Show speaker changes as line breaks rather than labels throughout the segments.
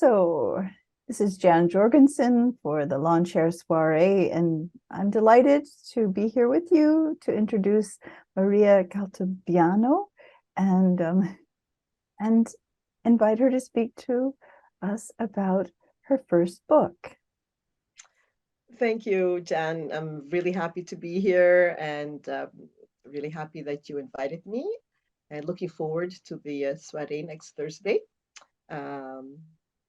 So, this is Jan Jorgensen for the Lawn Chair Soirée, and I'm delighted to be here with you to introduce Maria Caltabiano and invite her to speak to us about her first book.
Thank you, Jan. I'm really happy to be here and really happy that you invited me and looking forward to the soiree next Thursday. Um,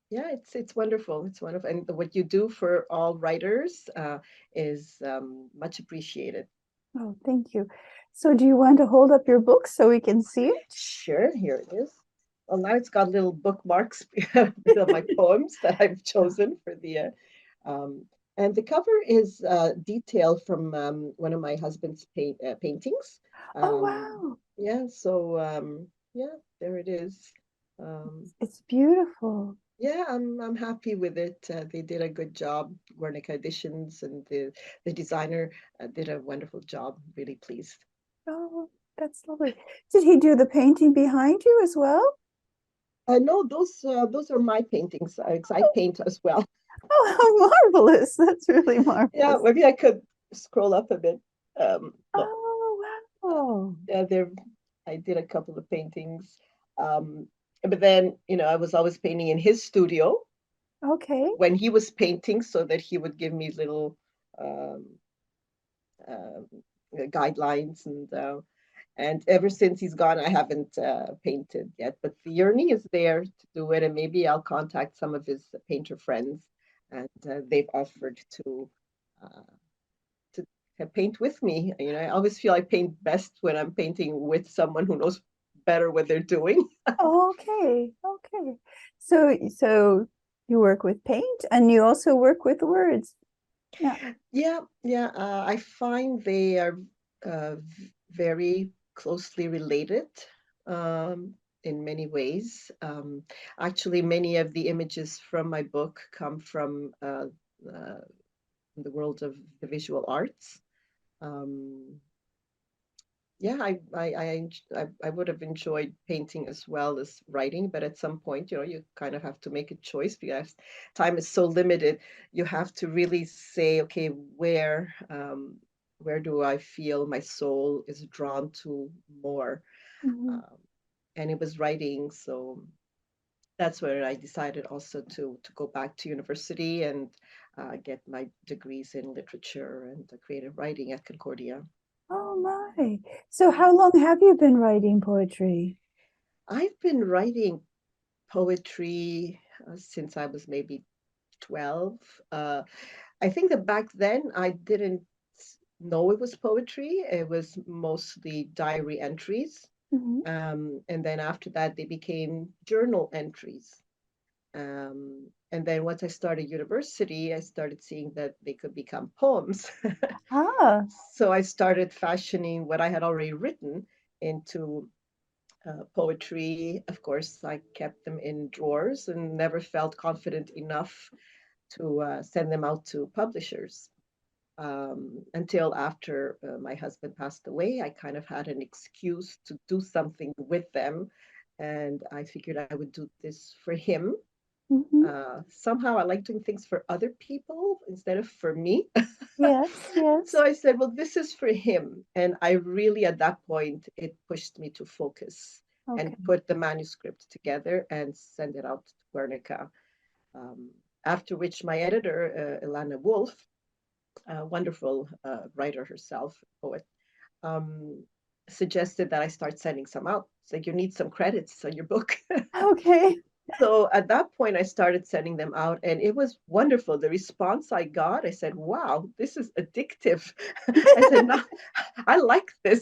yeah, it's wonderful. It's wonderful. And what you do for all writers is much appreciated.
Oh, thank you. So, do you want to hold up your book so we can see it?
Sure, here it is. Well, now it's got little bookmarks of my poems that I've chosen for the um, and the cover is detail from one of my husband's paintings.
Oh,
Um,
wow.
yeah, so yeah, there it is. Um,
It's beautiful.
yeah, I'm happy with it. They did a good job, Guernica Editions, and the designer did a wonderful job. Really pleased.
Oh, that's lovely. Did he do the painting behind you as well?
No, those are my paintings. 'Cause I paint as well.
Oh, how marvelous. That's really
Yeah,
marvelous.
maybe I could scroll up a bit. No,
Oh,
uh,
wow.
yeah, there. I did a couple of paintings, um, but then I was always painting in his studio
Okay.
when he was painting, so that he would give me little um, um, guidelines and ever since he's gone, I haven't painted yet. But the yearning is there to do it, and maybe I'll contact some of his painter friends, and they've offered uh, to paint with me. I always feel I paint best when I'm painting with someone who knows better what they're doing.
Okay. Okay. So you work with paint and you also work with words. Yeah.
Yeah, yeah. I find they are very closely related in many ways. Actually, many of the images from my book come from uh, the world of the visual arts. Um, yeah, I would have enjoyed painting as well as writing, but at some point, you kind of have to make a choice because time is so limited. You have to really say, okay, where do I feel my soul is drawn to more?
Mhm.
Um, and it was writing, so that's where I decided also to go back to university and get my degrees in literature and creative writing at Concordia.
Oh my. So how long have you been writing poetry?
I've been writing poetry since I was maybe 12. Uh, I think that back then I didn't know it was poetry. It was mostly diary entries.
Mhm.
And then after that, they became journal entries. And then once I started university, I started seeing that they could become poems.
Ah,
So I started fashioning what I had already written into poetry. Of course, I kept them in drawers and never felt confident enough to send them out to publishers. Until after my husband passed away, I kind of had an excuse to do something with them. And I figured I would do this for him.
mhm.
Somehow I like doing things for other people instead of for me.
Yes,
So
yes.
I said, well, this is for him. And I really, at that point, it pushed me to focus and
Okay.
put the manuscript together and send it out to Guernica. Um, After which my editor, Ilana Wolf, a wonderful writer herself, poet, um, suggested that I start sending some out. So you need some credits on your book.
Okay.
So at that point, I started sending them out, and it was wonderful. The response I got, I said, "Wow, this is addictive." I said, "No, I like this."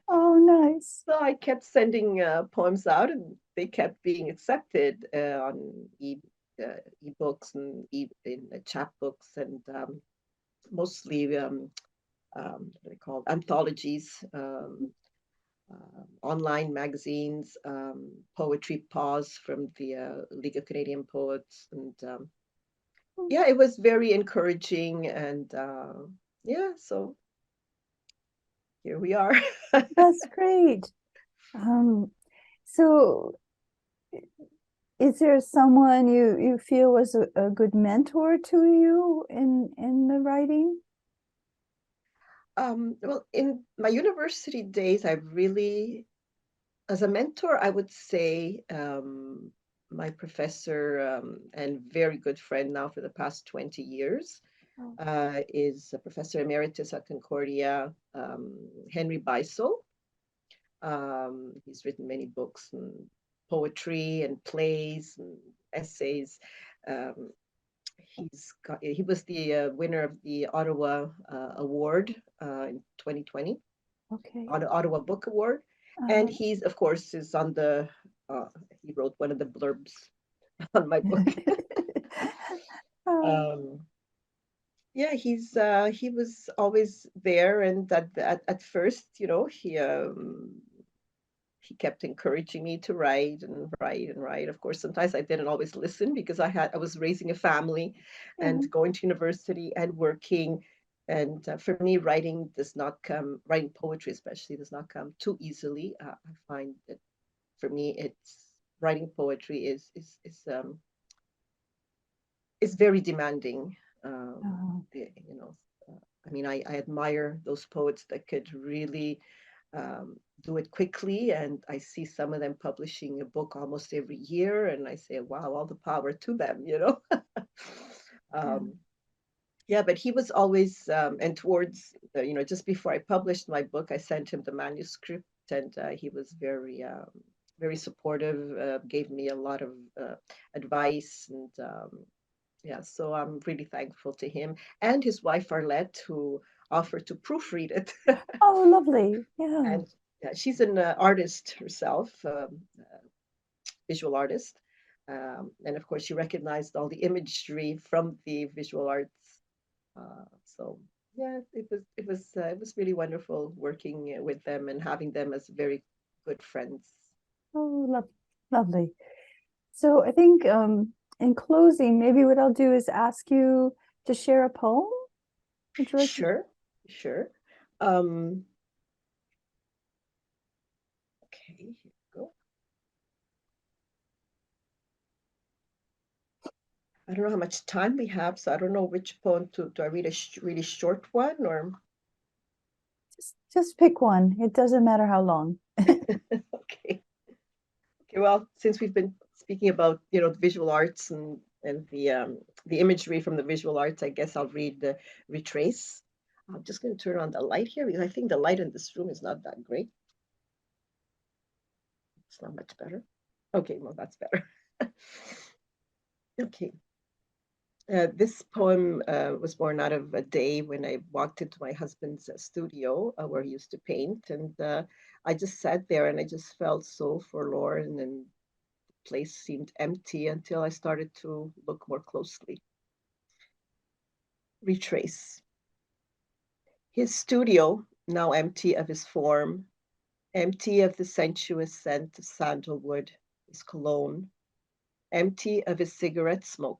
Oh, nice.
So I kept sending poems out, and they kept being accepted on ebooks and in chapbooks and mostly what are they called anthologies. Online magazines, poetry pause from the League of Canadian Poets, and yeah, it was very encouraging, and yeah, so here we are.
That's great. Um, so is there someone you feel was a good mentor to you in the writing?
Well, in my university days, I really, as a mentor, I would say my professor and very good friend now for the past 20 years
Oh,
is Professor Emeritus at Concordia, Henry Beisel. He's written many books and poetry and plays and essays. Um, he was the winner of the Ottawa Award in 2020,
okay.
Ottawa Book Award, and
Uh,
he's of course is on the uh, he wrote one of the blurbs on my book.
oh,
um, yeah, he was always there, and at first, he kept encouraging me to write and write and write. Of course, sometimes I didn't always listen because I was raising a family
yeah.
and going to university and working. And for me, writing poetry especially does not come too easily. I find that for me, it's writing poetry is very demanding. Um,
Oh,
it- you know, I mean, I admire those poets that could really do it quickly. And I see some of them publishing a book almost every year, and I say, wow, all the power to them.
yeah.
um, yeah, but he was always, and towards, just before I published my book, I sent him the manuscript, and he was very supportive, gave me a lot of advice, and yeah, so I'm really thankful to him and his wife Arlette, who offered to proofread it.
Oh, lovely. Yeah.
And yeah, she's an artist herself, visual artist. And of course, she recognized all the imagery from the visual arts. So yeah, it was really wonderful working with them and having them as very good friends.
Oh, lovely. So I think in closing, maybe what I'll do is ask you to share a poem. Would you like to?
Sure, sure. Um, okay, here we go. I don't know how much time we have, so I don't know which poem to. Do I read a really short one or?
Just pick one. It doesn't matter how long.
Okay. Okay. Well, since we've been speaking about the visual arts and the imagery from the visual arts, I guess I'll read the Retrace. I'm just going to turn on the light here because I think the light in this room is not that great. It's not much better. Okay, well that's better. Okay. This poem was born out of a day when I walked into my husband's studio where he used to paint, and I just sat there and I just felt so forlorn, and the place seemed empty until I started to look more closely. Retrace. His studio, now empty of his form, empty of the sensuous scent of sandalwood, his cologne, empty of his cigarette smoke.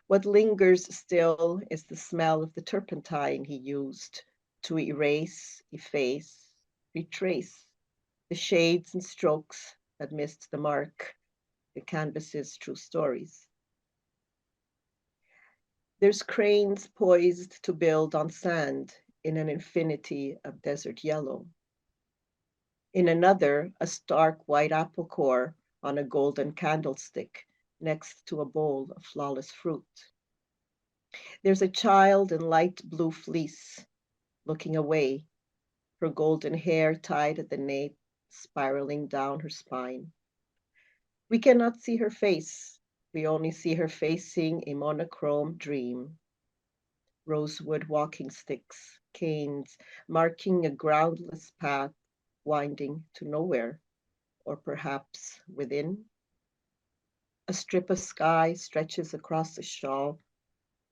What lingers still is the smell of the turpentine he used to erase, efface, retrace the shades and strokes that missed the mark, the canvas's true stories. There's cranes poised to build on sand in an infinity of desert yellow. In another, a stark white apple core on a golden candlestick next to a bowl of flawless fruit. There's a child in light blue fleece looking away, her golden hair tied at the nape, spiraling down her spine. We cannot see her face. We only see her facing a monochrome dream. Rosewood walking sticks, canes, marking a groundless path winding to nowhere, or perhaps within. A strip of sky stretches across the shawl.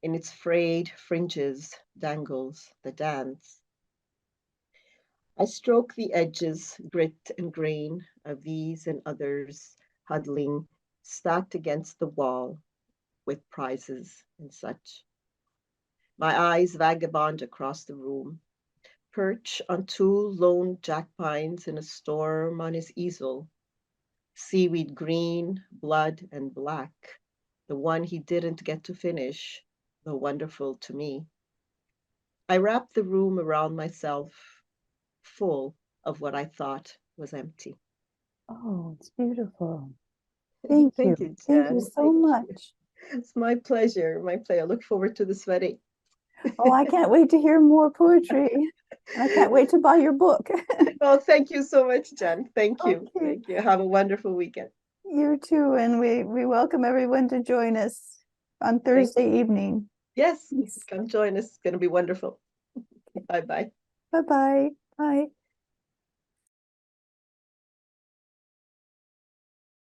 In its frayed fringes dangles the dance. I stroke the edges, grit and grain of these and others, huddling, stacked against the wall with prizes and such. My eyes vagabond across the room, perch on two lone jack pines in a storm on his easel, seaweed green, blood, and black, the one he didn't get to finish, though wonderful to me. I wrapped the room around myself, full of what I thought was empty.
Oh, it's beautiful. Thank you.
Thank you,
Thank you
Jen.
so
Thank you.
much.
It's my pleasure. My pleasure. I look forward to the soirée.
Oh, I can't wait to hear more poetry. And I can't wait to buy your book.
Well, thank you so much, Jen. Thank you.
Okay,
Thank you. Have a wonderful weekend.
you too. And we welcome everyone to join us on
Thank you.
Thursday evening.
Yes,
Yes.
come join us. It's going to be wonderful. Bye bye.
Bye-bye. Bye.